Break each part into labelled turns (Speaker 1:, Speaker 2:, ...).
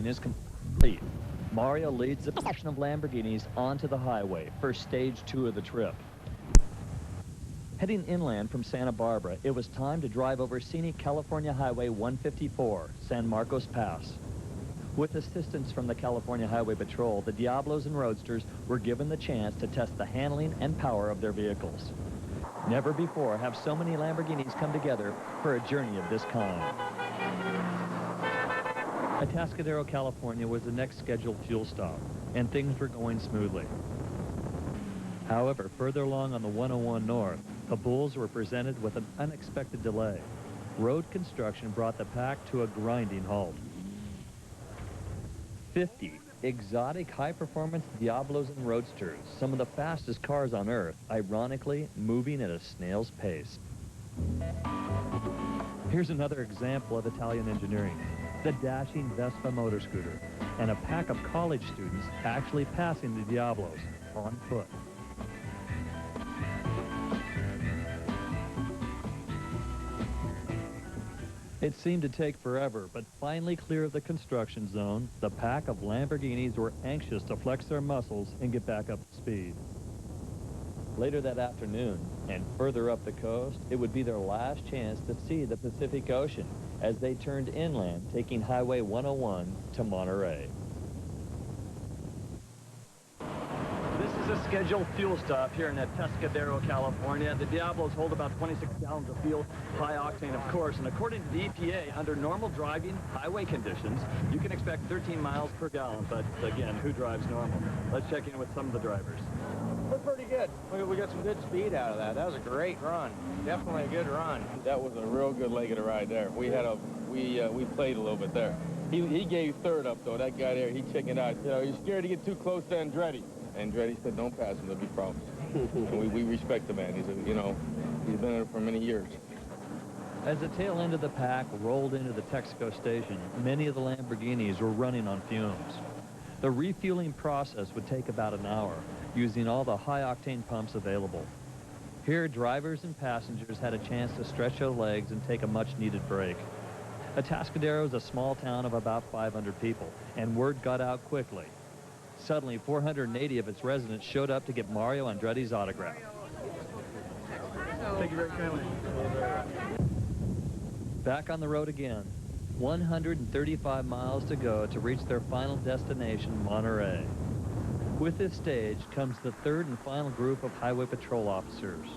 Speaker 1: driving is complete. Mario leads the procession of Lamborghinis onto the highway for stage 2 of the trip. Heading inland from Santa Barbara, it was time to drive over scenic California Highway 154, San Marcos Pass. With assistance from the California Highway Patrol, the Diablos and Roadsters were given the chance to test the handling and power of their vehicles. Never before have so many Lamborghinis come together for a journey of this kind. Atascadero, California was the next scheduled fuel stop, and things were going smoothly. However, further along on the 101 North, the Bulls were presented with an unexpected delay. Road construction brought the pack to a grinding halt. 50 exotic high-performance Diablos and Roadsters, some of the fastest cars on Earth, ironically moving at a snail's pace. Here's another example of Italian engineering, the dashing Vespa motor scooter, and a pack of college students actually passing the Diablos on foot. It seemed to take forever, but finally clear of the construction zone, the pack of Lamborghinis were anxious to flex their muscles and get back up to speed. Later that afternoon, and further up the coast, it would be their last chance to see the Pacific Ocean as they turned inland, taking Highway 101 to Monterey. This is a scheduled fuel stop here in Atascadero, California. The Diablos hold about 26 gallons of fuel, high octane, of course, and according to the EPA, under normal driving highway conditions, you can expect 13 miles per gallon, but again, who drives normal? Let's check in with some of the drivers.
Speaker 2: We're pretty good. We got some good speed out of that. That was a great run. Definitely a good run.
Speaker 3: That was a real good leg of the ride there. We played a little bit there. He gave third up though. That guy there, he chickened out. You know, he's scared to get too close to Andretti. Andretti said, "Don't pass him. There'll be problems." And we respect the man. He's he's been in it for many years.
Speaker 1: As the tail end of the pack rolled into the Texaco station, many of the Lamborghinis were running on fumes. The refueling process would take about an hour, using all the high-octane pumps available. Here, drivers and passengers had a chance to stretch their legs and take a much-needed break. Atascadero is a small town of about 500 people, and word got out quickly. Suddenly, 480 of its residents showed up to get Mario Andretti's autograph.
Speaker 4: Thank you very kindly.
Speaker 1: Back on the road again. 135 miles to go to reach their final destination, Monterey. With this stage comes the third and final group of highway patrol officers.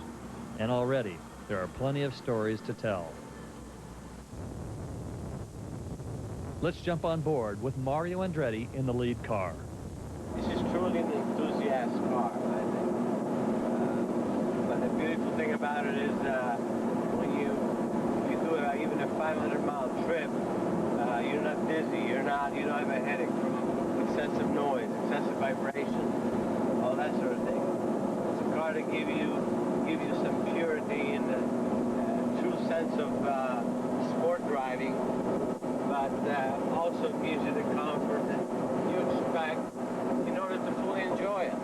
Speaker 1: And already, there are plenty of stories to tell. Let's jump on board with Mario Andretti in the lead car.
Speaker 5: This is truly an enthusiast car, I think. But the beautiful thing about it is when you do even a 500-mile trip, you're not dizzy, you don't have a headache from excessive noise, excessive vibration, all that sort of thing. It's a car to give you some purity and a true sense of sport driving, but also gives you the comfort that you expect in order to fully enjoy it.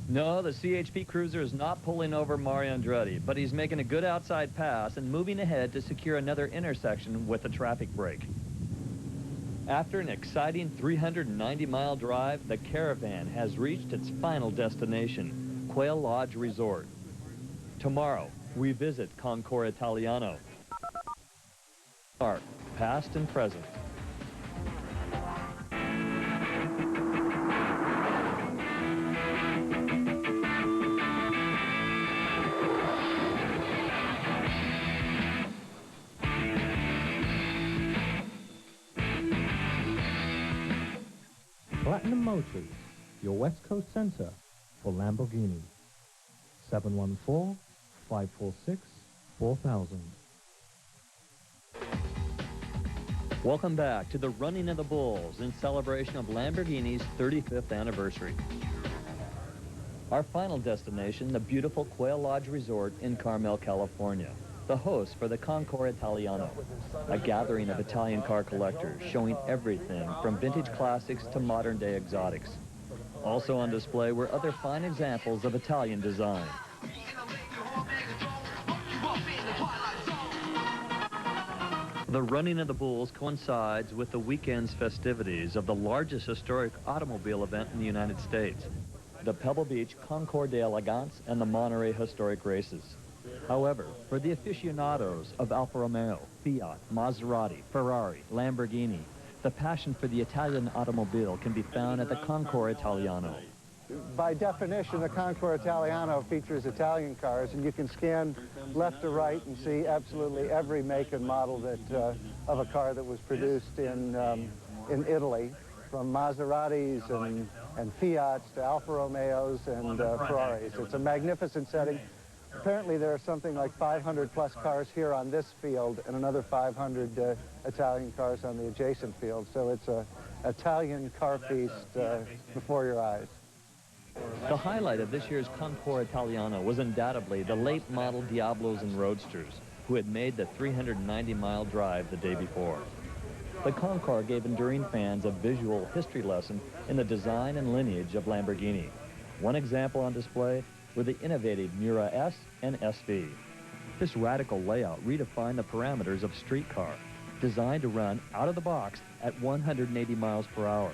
Speaker 1: No, the CHP Cruiser is not pulling over Mario Andretti, but he's making a good outside pass and moving ahead to secure another intersection with a traffic break. After an exciting 390-mile drive, the Caravan has reached its final destination, Quail Lodge Resort. Tomorrow, we visit Concours Italiano. Art, past and present.
Speaker 6: Platinum Motors, your West Coast center for Lamborghini. 714-546-4000.
Speaker 1: Welcome back to the Running of the Bulls in celebration of Lamborghini's 35th anniversary. Our final destination, the beautiful Quail Lodge Resort in Carmel, California, the host for the Concours Italiano, a gathering of Italian car collectors showing everything from vintage classics to modern-day exotics. Also on display were other fine examples of Italian design. The running of the bulls coincides with the weekend's festivities of the largest historic automobile event in the United States, the Pebble Beach Concours d'Elegance and the Monterey Historic Races. However, for the aficionados of Alfa Romeo, Fiat, Maserati, Ferrari, Lamborghini, the passion for the Italian automobile can be found at the Concours Italiano.
Speaker 4: By definition, the Concours Italiano features Italian cars, and you can scan left to right and see absolutely every make and model that of a car that was produced in Italy, from Maseratis and Fiats to Alfa Romeos and Ferraris. It's a magnificent setting. Apparently, there are something like 500 plus cars here on this field and another 500 Italian cars on the adjacent field. So it's an Italian car feast before your eyes.
Speaker 1: The highlight of this year's Concours Italiano was undoubtedly the late model Diablos and Roadsters, who had made the 390-mile drive the day before. The Concours gave enduring fans a visual history lesson in the design and lineage of Lamborghini. One example on display were the innovative Miura S and SV. This radical layout redefined the parameters of street car, designed to run out of the box at 180 miles per hour.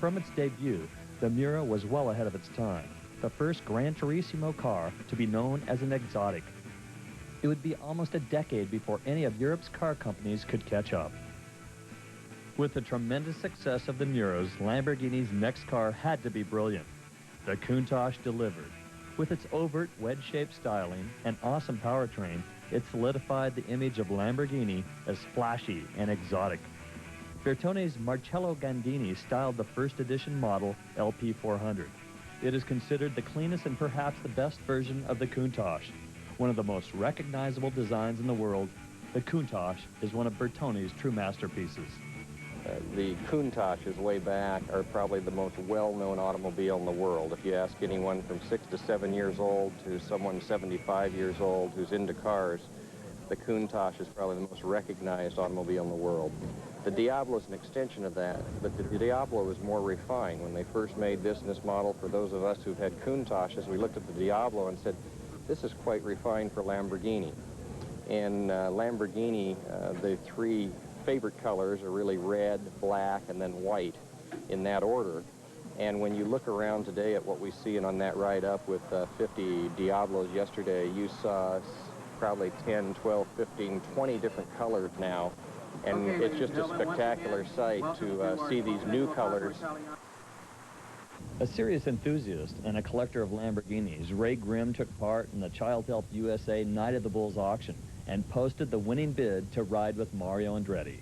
Speaker 1: From its debut, the Miura was well ahead of its time, the first Gran Turismo car to be known as an exotic. It would be almost a decade before any of Europe's car companies could catch up. With the tremendous success of the Miuras, Lamborghini's next car had to be brilliant. The Countach delivered. With its overt wedge-shaped styling and awesome powertrain, it solidified the image of Lamborghini as flashy and exotic. Bertone's Marcello Gandini styled the first edition model LP400. It is considered the cleanest and perhaps the best version of the Countach. One of the most recognizable designs in the world, the Countach is one of Bertone's true masterpieces.
Speaker 7: The Countach's way back are probably the most well-known automobile in the world. If you ask anyone from 6 to 7 years old to someone 75 years old who's into cars, the Countach is probably the most recognized automobile in the world. The Diablo is an extension of that, but the Diablo is more refined. When they first made this model, for those of us who've had Countachs, we looked at the Diablo and said, this is quite refined for Lamborghini. And Lamborghini, the three favorite colors are really red, black, and then white in that order. And when you look around today at what we see and on that ride up with 50 Diablos yesterday, you saw probably 10, 12, 15, 20 different colors now. And it's just a spectacular sight to see these new colors.
Speaker 1: A serious enthusiast and a collector of Lamborghinis, Ray Grimm took part in the Child Help USA Night of the Bulls auction and posted the winning bid to ride with Mario Andretti.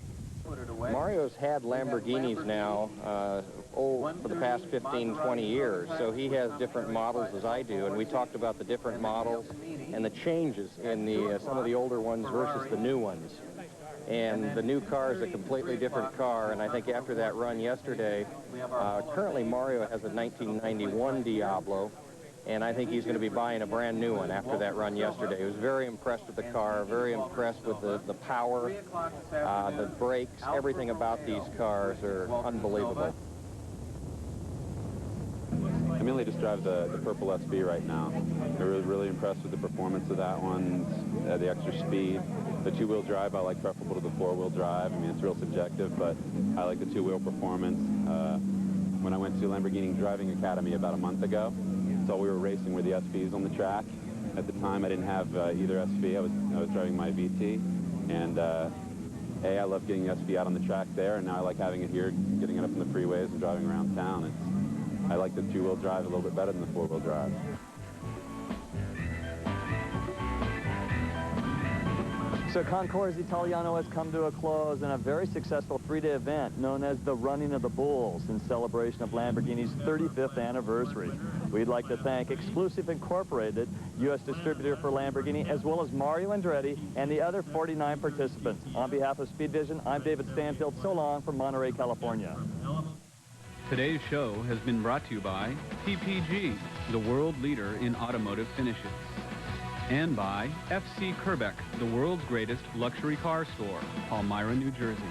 Speaker 7: Mario's had Lamborghinis now for the past 15, 20 years, so he has different models as I do, and we talked about the different models and the changes in some of the older ones versus the new ones. And the new car is a completely different car, and I think after that run yesterday, currently Mario has a 1991 Diablo, and I think he's going to be buying a brand new one after that run yesterday. He was very impressed with the car, very impressed with the power, the brakes, everything about these cars are unbelievable.
Speaker 8: I mainly just drive the purple SV right now. I'm really impressed with the performance of that one, the extra speed. The two-wheel drive I like preferable to the four-wheel drive. I mean, it's real subjective, but I like the two-wheel performance. When I went to Lamborghini Driving Academy about a month ago, so we were racing with the SVs on the track. At the time, I didn't have either SV. I was driving my VT, and I love getting the SV out on the track there, and now I like having it here, getting it up in the freeways and driving around town. I like the two-wheel drive a little bit better than the four-wheel drive.
Speaker 1: So Concours Italiano has come to a close in a very successful three-day event known as the Running of the Bulls in celebration of Lamborghini's 35th anniversary. We'd like to thank Exclusive Incorporated, U.S. distributor for Lamborghini, as well as Mario Andretti and the other 49 participants. On behalf of Speed Vision, I'm David Stanfield. So long from Monterey, California.
Speaker 9: Today's show has been brought to you by PPG, the world leader in automotive finishes. And by FC Kerbeck, the world's greatest luxury car store, Palmyra, New Jersey.